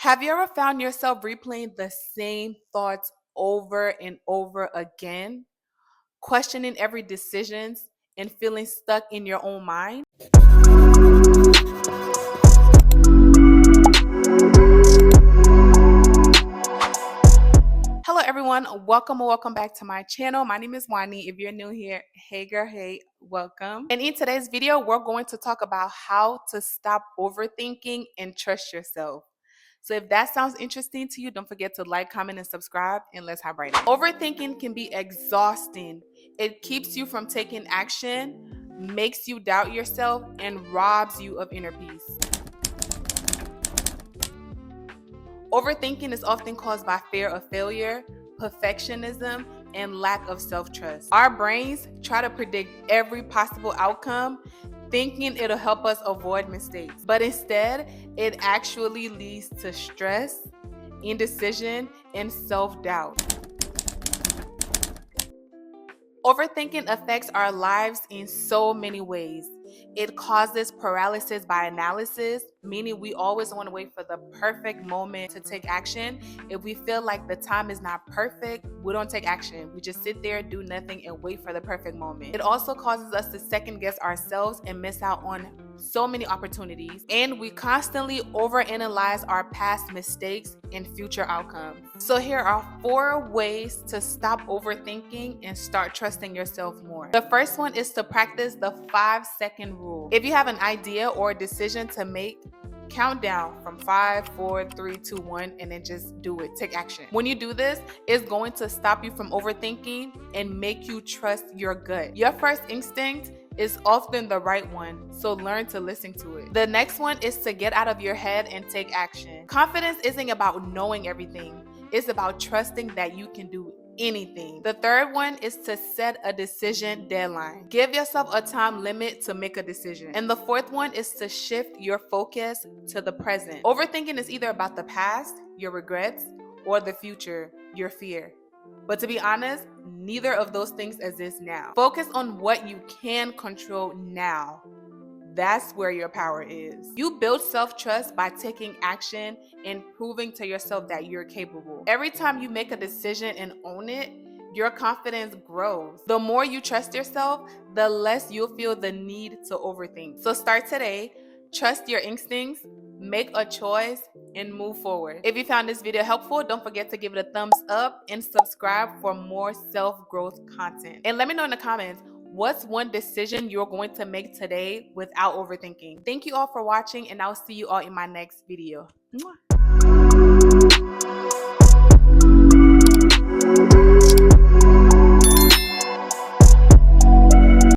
Have you ever found yourself replaying the same thoughts over and over again, questioning every decision and feeling stuck in your own mind? Hello everyone, welcome or welcome back to my channel. My name is Wani. If you're new here, hey girl, hey, welcome. And in today's video, we're going to talk about how to stop overthinking and trust yourself. So if that sounds interesting to you, don't forget to like, comment, and subscribe, and let's hop right in. Overthinking can be exhausting. It keeps you from taking action, makes you doubt yourself, and robs you of inner peace. Overthinking is often caused by fear of failure, perfectionism, and lack of self-trust. Our brains try to predict every possible outcome, thinking it'll help us avoid mistakes. But instead, it actually leads to stress, indecision, and self-doubt. Overthinking affects our lives in so many ways. It causes paralysis by analysis, meaning we always want to wait for the perfect moment to take action. If we feel like the time is not perfect, we don't take action. We just sit there, do nothing, and wait for the perfect moment. It also causes us to second guess ourselves and miss out on so many opportunities. And we constantly overanalyze our past mistakes and future outcomes. So here are 4 ways to stop overthinking and start trusting yourself more. The first one is to practice the 5-second rule. If you have an idea or a decision to make, count down from 5, 4, 3, 2, 1, and then just do it. Take action. When you do this, it's going to stop you from overthinking and make you trust your gut. Your first instinct is often the right one, so learn to listen to it. The next one is to get out of your head and take action. Confidence isn't about knowing everything. It's about trusting that you can do anything. The third one is to set a decision deadline. Give yourself a time limit to make a decision. And the fourth one is to shift your focus to the present. Overthinking is either about the past, your regrets, or the future, your fear. But to be honest, neither of those things exist now. Focus on what you can control now. That's where your power is. You build self-trust by taking action and proving to yourself that you're capable. Every time you make a decision and own it, your confidence grows. The more you trust yourself, the less you'll feel the need to overthink. So start today, trust your instincts, make a choice, and move forward. If you found this video helpful, don't forget to give it a thumbs up and subscribe for more self-growth content. And let me know in the comments, what's one decision you're going to make today without overthinking? Thank you all for watching, and I'll see you all in my next video. Mwah.